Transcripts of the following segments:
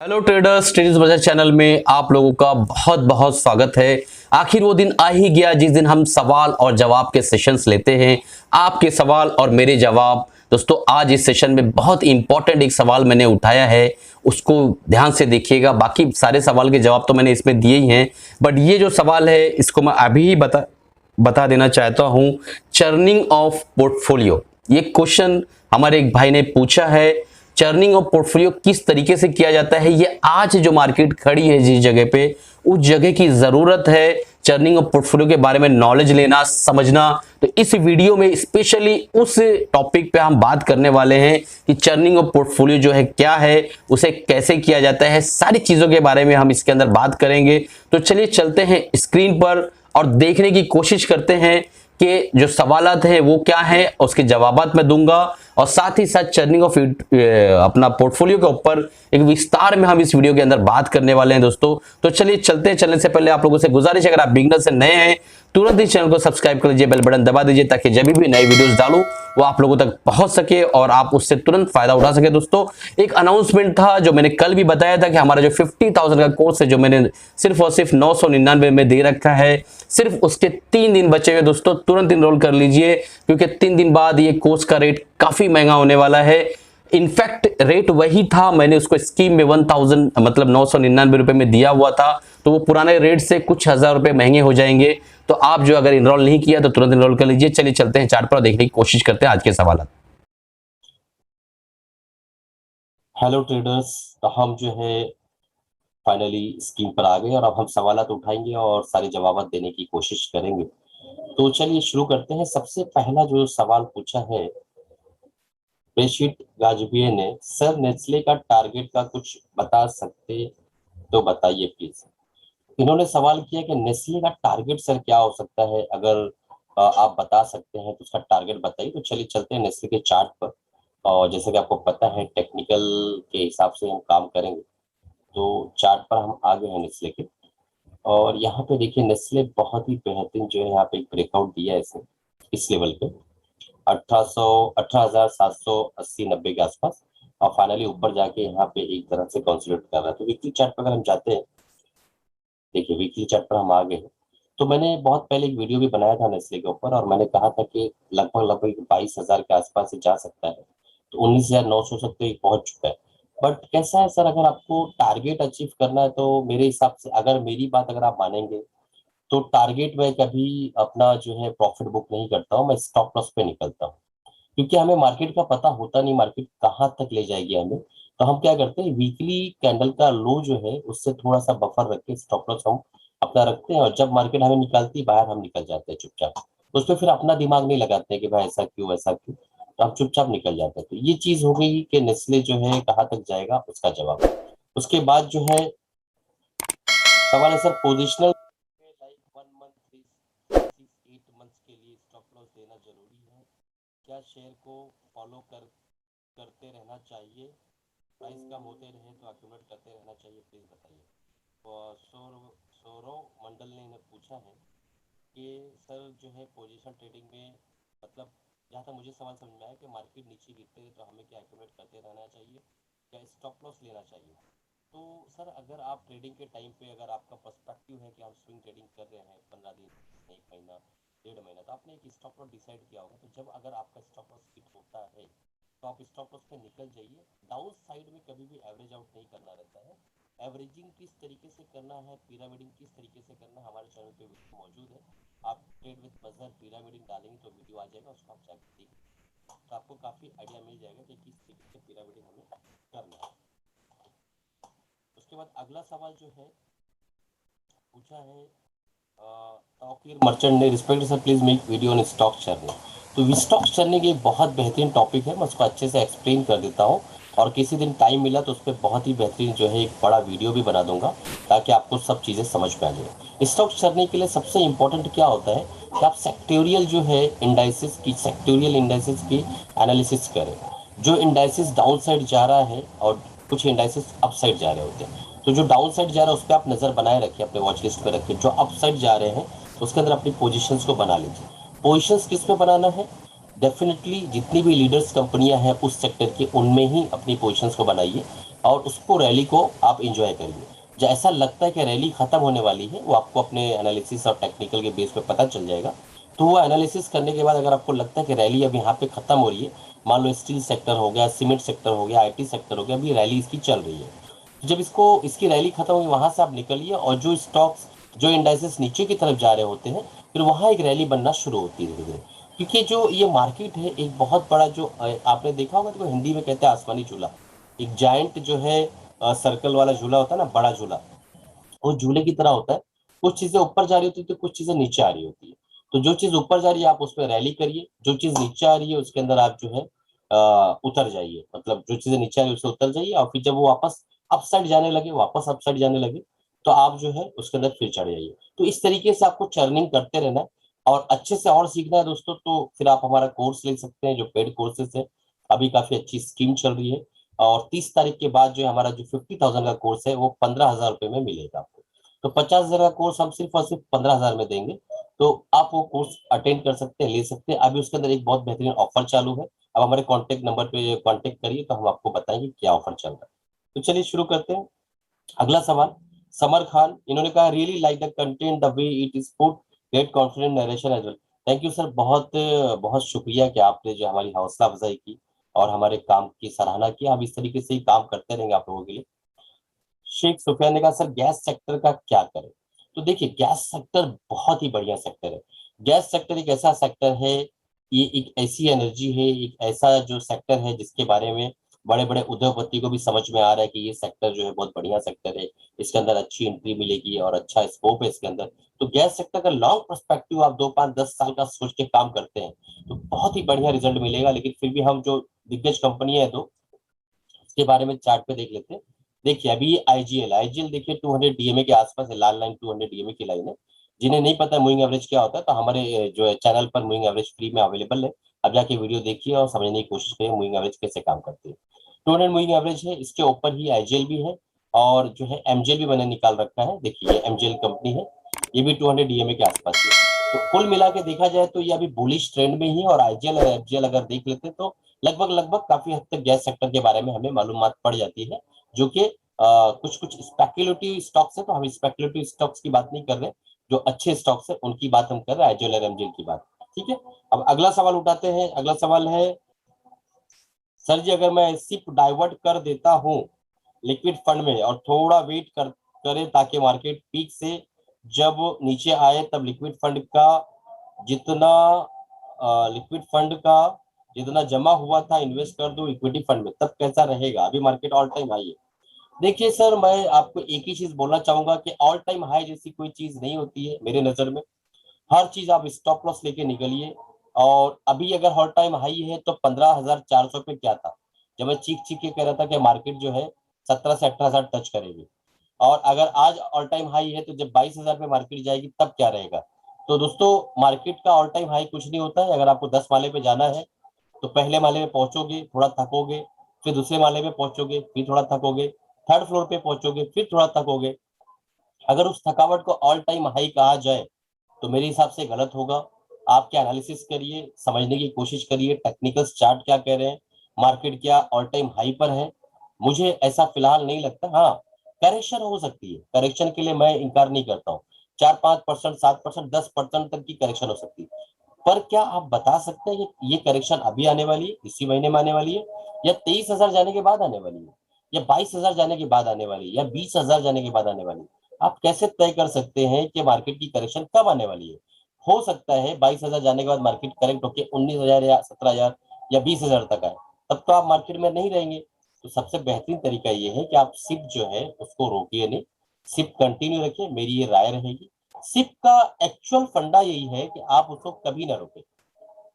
Hello traders, traders बाजार channel में आप लोगों का बहुत बहुत स्वागत है। आखिर वो दिन आ ही गया जिस दिन हम सवाल और जवाब के सेशंस लेते हैं। आपके सवाल और मेरे जवाब। दोस्तों, आज इस सेशन में बहुत इंपॉर्टेंट एक सवाल मैंने उठाया है, उसको ध्यान से देखिएगा। बाकी सारे सवाल के जवाब तो मैंने इसमें दिए ही हैं, बट ये जो सवाल है इसको मैं अभी ही बता देना चाहता हूं। चर्निंग ऑफ पोर्टफोलियो, ये क्वेश्चन हमारे एक भाई ने पूछा है। चर्निंग ऑफ पोर्टफोलियो किस तरीके से किया जाता है, ये आज जो मार्केट खड़ी है जिस जगह पे, उस जगह की जरूरत है चर्निंग ऑफ पोर्टफोलियो के बारे में नॉलेज लेना, समझना। तो इस वीडियो में स्पेशली उस टॉपिक पे हम बात करने वाले हैं कि चर्निंग ऑफ पोर्टफोलियो जो है क्या है, उसे कैसे किया जाता है, सारी चीजों के बारे में हम इसके अंदर बात करेंगे। तो चलिए चलते हैं स्क्रीन पर और देखने की कोशिश करते हैं कि जो सवालात हैं वो क्या है, उसके जवाबात मैं दूंगा और साथ ही साथ चर्निंग ऑफ अपना पोर्टफोलियो के ऊपर एक विस्तार में हम इस वीडियो के अंदर बात करने वाले हैं दोस्तों। तो चलिए चलते हैं। चलने से पहले आप लोगों से गुजारिश है, अगर आप बिगनर से नए हैं तुरंत ही चैनल को सब्सक्राइब कर लीजिए, बेल बटन दबा दीजिए ताकि जब भी नई वीडियोस डालूं वो आप लोगों तक पहुंच सके और आप उससे तुरंत फायदा उठा सके। दोस्तों, एक अनाउंसमेंट था जो मैंने कल भी बताया था कि हमारा जो 50,000 का कोर्स है, जो मैंने सिर्फ और सिर्फ 999 में दे रखा है, सिर्फ उसके 3 दिन बचे हुए। दोस्तों, तुरंत इनरोल कर लीजिए क्योंकि 3 दिन बाद ये कोर्स का रेट काफी महंगा होने वाला है। इनफैक्ट रेट वही था, मैंने उसको स्कीम में 1000 मतलब 999 रुपए में दिया हुआ था, तो वो पुराने रेट से कुछ हजार रुपए महंगे हो जाएंगे। तो आप जो अगर इनरोल नहीं किया तो तुरंत इनरोल कर लीजिए। चलिए चलते हैं चार्ट पर देखने की कोशिश करते हैं आज के सवाल। हेलो ट्रेडर्स, हम जो है फाइनली स्क्रीन पर आ गए और अब हम सवालात उठाएंगे और सारे जवाब देने की कोशिश करेंगे। तो चलिए शुरू करते हैं। सबसे पहला जो सवाल पूछा है प्रेषित गाजबिये ने, सर नेस्ले का टारगेट का कुछ बता सकते तो बताइए प्लीज। इन्होंने सवाल किया कि नेस्ले का टारगेट सर क्या हो सकता है, अगर आप बता सकते हैं तो उसका टारगेट बताइए। तो चलिए चलते हैं नेस्ले के चार्ट पर। और जैसे कि आपको पता है टेक्निकल के हिसाब से हम काम करेंगे, तो चार्ट पर हम आ गए हैं नेस्ले के। और यहाँ पे देखिए नेस्ले बहुत ही बेहतरीन जो है यहाँ पे एक ब्रेकआउट दिया है इसने इस लेवल पे 18,780-90 के आसपास, और फाइनली ऊपर जाके यहाँ पे एक तरह से कंसोलिडेट कर रहा है। तो वीकली चार्ट पर अगर हम जाते हैं, देखिए वीकली चार्ट पर हम आ गए हैं। तो मैंने बहुत पहले एक वीडियो भी बनाया था नेस्ले के ऊपर और मैंने कहा था कि लगभग लगभग 22,000 के आसपास से जा सकता है। तो 19,900 तक तो ये पहुंच चुका है। बट कैसा है सर, अगर आपको टारगेट अचीव करना है तो मेरे हिसाब से, अगर मेरी बात अगर आप मानेंगे, तो टारगेट में कभी अपना जो है प्रॉफिट बुक नहीं करता हूँ, मैं स्टॉप लॉस पे निकलता हूँ। क्योंकि हमें मार्केट का पता होता नहीं, मार्केट कहाँ तक ले जाएगी हमें। तो हम क्या करते हैं, वीकली कैंडल का लो जो है उससे थोड़ा सा बफर रख के स्टॉप लॉस हम अपना रखते हैं, और जब मार्केट हमें निकालती है बाहर, हम निकल जाते हैं चुपचाप। उस पर फिर अपना दिमाग नहीं लगाते हैं कि भाई ऐसा क्यों ऐसा क्यों, तो हम चुपचाप निकल जाते हैं। तो ये चीज हो गई कि नेस्ले जो है कहाँ तक जाएगा उसका जवाब। उसके बाद जो है सवाल है sir, positional like 1 month 3 6 8 months के लिए स्टॉप लॉस देना जरूरी है क्या? शेयर को फॉलो करते रहना चाहिए? प्राइस कम होते रहे तो एक्यूमुलेट करते रहना चाहिए? प्लीज बताइए। और सौरव मंडल ने इन्हें पूछा है कि सर जो है पोजीशन ट्रेडिंग में, मतलब जहाँ तक मुझे सवाल समझ में आया कि मार्केट नीचे गिरते हैं तो हमें क्या एक्यूमुलेट करते रहना चाहिए, क्या स्टॉप लॉस लेना चाहिए? तो सर अगर आप ट्रेडिंग के टाइम पे, अगर आपका पर्सपेक्टिव है कि हम स्विंग ट्रेडिंग कर रहे हैं 15 दिन, 1 महीना, 1.5 महीना, तो आपने एक स्टॉप लॉस डिसाइड किया होगा। तो जब अगर आपका स्टॉप लॉस हिट होता है तो आप स्टॉप लॉस पे निकल जाइए। डाउन साइड में कभी भी एवरेज आउट नहीं करना रहता है। एवरेजिंग किस तरीके से करना है, पिरामिडिंग किस तरीके से करना है, हमारे चैनल पे वीडियो मौजूद है। आप ट्रेड विद बजर पिरामिडिंग डालेंगे तो वीडियो आ जाएगा, उसको आप जाकर देखिए, तो आपको काफी आइडिया मिल जाएगा कि किस तरीके से पिरामिडिंग हमें करना है। उसके बाद अगला सवाल जो है पूछा है ताकिर मर्चेंट ने, respect sir please make video on stock churning. तो स्टॉक चर्निंग एक बहुत बेहतरीन टॉपिक है, मैं उसको अच्छे से एक्सप्लेन कर देता हूँ, और किसी दिन टाइम मिला तो उस पर बहुत ही बेहतरीन जो है एक बड़ा वीडियो भी बना दूंगा ताकि आपको सब चीज़ें समझ में आ जाए। स्टॉक चर्निंग के लिए सबसे इंपॉर्टेंट क्या होता है कि आप सेक्टोरियल जो है इंडाइसिस की, सेक्टोरियल इंडाइसिस की एनालिसिस करें। जो इंडाइसिस डाउन साइड जा रहा है और कुछ इंडाइसिस अप साइड जा रहे होते हैं, तो जो डाउन साइड जा रहा है उस पर आप नजर बनाए रखिए, अपने वॉच लिस्ट पे रखिए। जो अप साइड जा रहे हैं उसके अंदर अपनी पोजीशंस को बना लीजिए। पोजीशंस किस पे बनाना है? डेफिनेटली जितनी भी लीडर्स कंपनियां हैं उस सेक्टर की, उनमें ही अपनी पोजीशंस को बनाइए। और उसको रैली को आप इंजॉय करिए। जैसा लगता है कि रैली खत्म होने वाली है वो आपको अपने एनालिसिस और टेक्निकल के बेस पे पता चल जाएगा। तो वो एनालिसिस करने के बाद अगर आपको लगता है कि रैली अब यहाँ पे खत्म हो रही है, मान लो स्टील सेक्टर हो गया, सीमेंट सेक्टर हो गया, आईटी सेक्टर हो गया, अभी रैली इसकी चल रही है, तो जब इसकी रैली खत्म होगी वहां से आप निकलिए, और जो स्टॉक्स जो इंडाइसेस नीचे की तरफ जा रहे होते हैं फिर वहां एक रैली बनना शुरू होती है धीरे धीरे। क्योंकि जो ये मार्केट है एक बहुत बड़ा, जो आपने देखा होगा तो हिंदी में कहते हैं आसमानी झूला, एक जायंट जो है सर्कल वाला झूला होता है ना, बड़ा झूला, वो झूले की तरह होता है। कुछ चीजें ऊपर जा रही होती है तो कुछ चीजें नीचे आ रही होती है। तो जो चीज ऊपर जा रही है आप उस पर रैली करिए, जो चीज नीचे आ रही है उसके अंदर आप जो है उतर जाइए, मतलब जो चीजें नीचे आ रही है उससे उतर जाइए, और फिर जब वो वापस अप साइड जाने लगे, वापस अप साइड जाने लगे, तो आप जो है उसके अंदर फिर चढ़ जाइए। तो इस तरीके से आपको चर्निंग करते रहना है। और अच्छे से और सीखना है दोस्तों, तो फिर आप हमारा कोर्स ले सकते हैं जो पेड कोर्सेज है। अभी काफी अच्छी स्कीम चल रही है, और 30 तारीख के बाद जो है हमारा जो 50,000 का कोर्स है वो 15,000 रुपये में मिलेगा आपको। तो 50,000 का कोर्स हम सिर्फ और सिर्फ 15,000 में देंगे। तो आप वो कोर्स अटेंड कर सकते हैं, ले सकते हैं। अभी उसके अंदर एक बहुत बेहतरीन ऑफर चालू है। अब हमारे कॉन्टेक्ट नंबर पे कॉन्टेक्ट करिए तो हम आपको बताएंगे क्या ऑफर चल रहा है। तो चलिए शुरू करते हैं। अगला सवाल, समर खान, इन्होंने कहा really like the content the way it is put, great confident narration as well. Thank you sir, बहुत बहुत शुक्रिया कि आपने जो हमारी हौसला अफजाई की और हमारे काम की सराहना की। हम इस तरीके से ही काम करते रहेंगे आप लोगों के लिए। शेख सुफियान ने कहा सर गैस सेक्टर का क्या करें। तो देखिए गैस सेक्टर बहुत ही बढ़िया सेक्टर है। गैस सेक्टर एक ऐसा सेक्टर है, ये एक ऐसी एनर्जी है, एक ऐसा जो सेक्टर है जिसके बारे में बड़े बड़े उद्योगपति को भी समझ में आ रहा है कि ये सेक्टर जो है बहुत बढ़िया सेक्टर है, इसके अंदर अच्छी एंट्री मिलेगी और अच्छा स्कोप है इसके अंदर। तो गैस सेक्टर का लॉन्ग पर्सपेक्टिव आप 2 5 10 साल का सोच के काम करते हैं तो बहुत ही बढ़िया रिजल्ट मिलेगा। लेकिन फिर भी हम जो दिग्गज कंपनी है दो इसके बारे में चार्ट पे देख लेते हैं। देखिए अभी आईजीएल आईजीएल देखिए 200 डीएमए के आसपास है, लाल लाइन 200 डीएमए की लाइन है। जिन्हें नहीं पता मूविंग एवरेज क्या होता है तो हमारे जो है चैनल पर मूविंग एवरेज फ्री में अवेलेबल है। अब जाके वीडियो देखिए और समझने की कोशिश करिए मूविंग एवरेज कैसे काम करती है। 200 मूविंग एवरेज है, इसके ऊपर ही आईजीएल भी है, और जो है एमजीएल भी मैंने निकाल रखा है। देखिए ये एमजीएल कंपनी है, ये भी 200 डीएमए के आसपास है। तो कुल मिला के देखा जाए तो ये अभी बुलिश ट्रेंड में ही है, और आईजीएल और एफजीएल अगर देख लेते हैं तो लगभग लगभग काफी हद तक गैस सेक्टर के बारे में हमें मालूमात पड़ जाती है। जो कि कुछ कुछ स्पेक्युलेटिव स्टॉक्स है, तो हम स्पेक्युलेटिव स्टॉक्स की बात नहीं कर रहे, जो अच्छे स्टॉक्स है उनकी बात हम कर रहे हैं, आईजीएल और एमजीएल की बात। ठीक है, अब अगला सवाल उठाते हैं। अगला सवाल है सर जी अगर मैं सिप डाइवर्ट कर देता हूँ लिक्विड फंड में और थोड़ा वेट करे ताकि मार्केट पीक से जब नीचे आए तब जितना लिक्विड फंड का जितना जमा हुआ था इन्वेस्ट कर दूं इक्विटी फंड में, तब कैसा रहेगा। अभी मार्केट ऑल टाइम हाई है। देखिए सर मैं आपको एक ही चीज बोलना चाहूंगा कि ऑल टाइम हाई जैसी कोई चीज नहीं होती है मेरे नजर में। हर चीज आप स्टॉप लॉस लेके निकलिए। और अभी अगर हर टाइम हाई है तो 15,400 पे क्या था, जब मैं चीख चीख के कह रहा था कि मार्केट जो है 17 से 18,000 टच करेगी। और अगर आज ऑल टाइम हाई है तो जब 22,000 पे मार्केट जाएगी तब क्या रहेगा। तो दोस्तों मार्केट का ऑल टाइम हाई कुछ नहीं होता है। अगर आपको 10 माले पे जाना है तो पहले माले में पहुंचोगे थोड़ा थकोगे, फिर दूसरे माले में पहुंचोगे फिर थोड़ा थकोगे, थर्ड फ्लोर पे पहुंचोगे फिर थोड़ा थकोगे। अगर उस थकावट को ऑल टाइम हाई कहा जाए तो मेरे हिसाब से गलत होगा। आप क्या एनालिसिस करिए, समझने की कोशिश करिए टेक्निकल चार्ट क्या कह रहे हैं, मार्केट क्या ऑल टाइम हाई पर है। मुझे ऐसा फिलहाल नहीं लगता। हाँ करेक्शन हो सकती है, करेक्शन के लिए मैं इनकार नहीं करता हूँ। 4 5% 7% 10% तक की करेक्शन हो सकती है। पर क्या आप बता सकते हैं कि ये करेक्शन अभी आने वाली है, इसी महीने में आने वाली है, या 23,000 जाने के बाद आने वाली है, या 22,000 जाने के बाद आने वाली है, या 20,000 जाने के बाद आने वाली है। आप कैसे तय कर सकते हैं कि मार्केट की करेक्शन कब आने वाली है। हो सकता है 22,000 जाने के बाद मार्केट करेक्ट होकर 19,000 या 17,000 या 20,000 तक आए, तब तो आप मार्केट में नहीं रहेंगे। तो सबसे बेहतरीन तरीका ये है कि आप सिप जो है उसको रोकिए नहीं, सिप कंटिन्यू रखिए, मेरी ये राय रहेगी। सिप का एक्चुअल फंडा यही है कि आप उसको कभी ना रोके।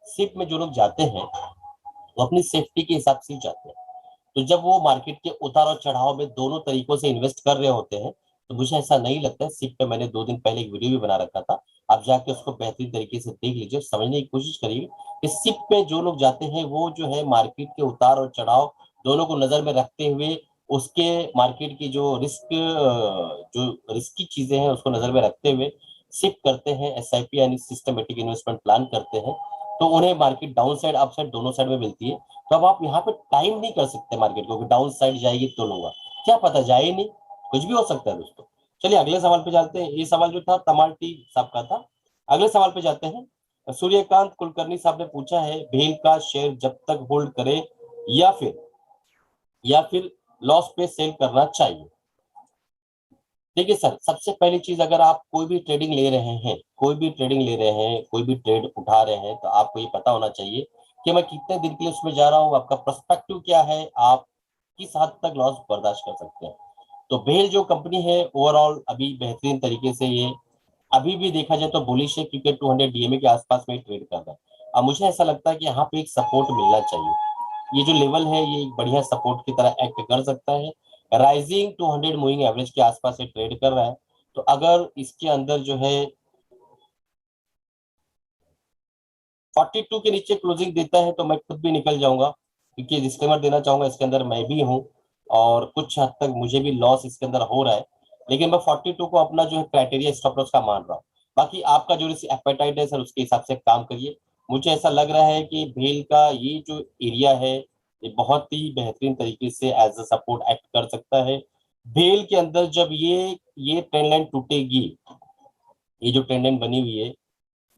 सिप में जो लोग जाते हैं वो अपनी सेफ्टी के हिसाब से ही जाते हैं। तो जब वो मार्केट के उतार और चढ़ाव में दोनों तरीकों से इन्वेस्ट कर रहे होते हैं तो मुझे ऐसा नहीं लगता है। सिप पे मैंने 2 दिन पहले एक वीडियो भी बना रखा था, आप जाके उसको बेहतरीन तरीके से देख लीजिए, समझने की कोशिश करिए कि सिप पे जो लोग जाते हैं वो जो है मार्केट के उतार और चढ़ाव दोनों को नजर में रखते हुए, उसके मार्केट की जो रिस्की चीजें हैं उसको नजर में रखते हुए सिप करते हैं, एसआईपी यानी सिस्टमेटिक इन्वेस्टमेंट प्लान करते हैं। तो उन्हें market down side up side दोनों साइड में मिलती है। तो अब आप यहाँ पे टाइम नहीं कर सकते मार्केट को कि डाउन साइड जाएगी तो लूंगा, क्या पता जाए ही नहीं, कुछ भी हो सकता है दोस्तों। चलिए अगले सवाल पे जाते हैं। ये सवाल जो था तमाल टी साहब का था। अगले सवाल पे जाते हैं। सूर्यकांत कुलकर्णी साहब ने पूछा है भेल का शेयर जब तक होल्ड करे या फिर लॉस पे सेल करना चाहिए। देखिए सर, सबसे पहली चीज, अगर आप कोई भी ट्रेडिंग ले रहे हैं, कोई भी ट्रेडिंग ले रहे हैं, कोई भी ट्रेड उठा रहे हैं, तो आपको ये पता होना चाहिए कि मैं कितने दिन के लिए उसमें जा रहा हूँ, आपका पर्सपेक्टिव क्या है, आप किस हद तक लॉस बर्दाश्त कर सकते हैं। तो भेल जो कंपनी है ओवरऑल अभी बेहतरीन तरीके से ये अभी भी देखा जाए तो बुलिश है, क्योंकि 200 डीएमए के आसपास में ट्रेड कर रहा है। अब मुझे ऐसा लगता है कि यहाँ पे एक सपोर्ट मिलना चाहिए। ये जो लेवल है ये एक बढ़िया सपोर्ट की तरह एक्ट कर सकता है। राइजिंग 200 मूविंग एवरेज के आसपास से ट्रेड कर रहा है। तो अगर इसके अंदर जो है 42 के नीचे क्लोजिंग देता है तो मैं खुद भी निकल जाऊंगा, क्योंकि डिस्क्लेमर देना चाहूंगा इसके अंदर मैं भी हूं और कुछ हद तक मुझे भी लॉस इसके अंदर हो रहा है। लेकिन मैं 42 को अपना जो है क्राइटेरिया स्टॉप लॉस का मान रहा हूँ। बाकी आपका जो एपेटाइट है सर उसके हिसाब से काम करिए। मुझे ऐसा लग रहा है कि भेल का ये जो एरिया है ये बहुत ही बेहतरीन तरीके से एज अ सपोर्ट एक्ट कर सकता है। भेल के अंदर जब ये ट्रेंड लाइन टूटेगी, ये जो ट्रेंड लाइन बनी हुई है,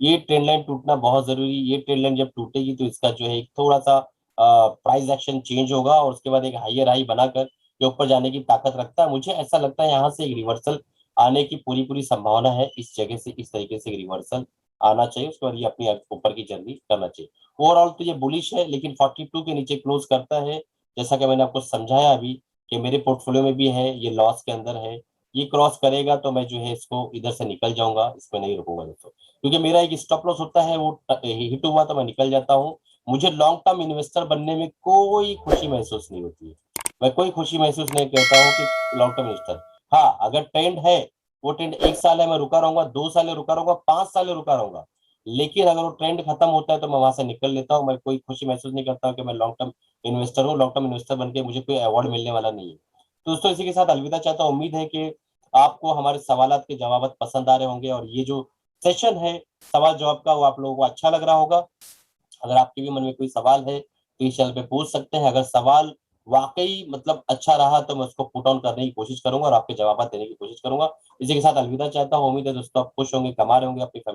ये ट्रेंड लाइन टूटना बहुत जरूरी। ये ट्रेंड लाइन जब टूटेगी तो इसका जो है एक थोड़ा सा प्राइस एक्शन चेंज होगा और उसके बाद एक हायर हाई बनाकर ये ऊपर जाने की ताकत रखता है। मुझे ऐसा लगता है यहाँ से एक रिवर्सल आने की पूरी पूरी संभावना है। इस जगह से इस तरीके से एक रिवर्सल आना चाहिए, उसके बाद ये अपनी ऊपर की जर्नी करना चाहिए। ओवरऑल तो ये बुलिश है, लेकिन 42 के नीचे क्लोज करता है, जैसा कि मैंने आपको समझाया अभी कि मेरे पोर्टफोलियो में भी है, ये लॉस के अंदर है। ये क्रॉस करेगा तो मैं जो है इसको इधर से निकल जाऊंगा, इसमें नहीं रुकूंगा दोस्तों, क्योंकि मेरा एक स्टॉप लॉस होता है, वो हिट हुआ तो मैं निकल जाता हूँ। मुझे लॉन्ग टर्म इन्वेस्टर बनने में कोई खुशी महसूस नहीं होती है। मैं कोई खुशी महसूस नहीं करता हूँ कि लॉन्ग टर्म इन्वेस्टर। हाँ, अगर ट्रेंड है, वो ट्रेंड 1 साल है मैं रुका रहूंगा, 2 साल है रुका रहूंगा, 5 साल है रुका रहूंगा, लेकिन अगर वो ट्रेंड खत्म होता है तो मैं वहां से निकल लेता हूँ। मैं कोई खुशी महसूस नहीं करता हूँ कि मैं लॉन्ग टर्म इन्वेस्टर हूँ। लॉन्ग टर्म इन्वेस्टर बन के मुझे कोई अवार्ड मिलने वाला नहीं है। तो दोस्तों इसी के साथ अलविदा चाहता हूँ। उम्मीद है कि आपको हमारे सवालात के जवाब पसंद आ रहे होंगे और ये जो सेशन है सवाल जवाब का वो आप लोगों को अच्छा लग रहा होगा। अगर आपके भी मन में कोई सवाल है तो इस चैनल पे पूछ सकते हैं। अगर सवाल वाकई मतलब अच्छा रहा तो मैं उसको पुट ऑन करने की कोशिश करूंगा और आपके जवाब देने की कोशिश करूंगा। इसी के साथ अलविदा चाहता हूँ। उम्मीद है दोस्तों आप खुश होंगे, कमा रहे होंगे अपनी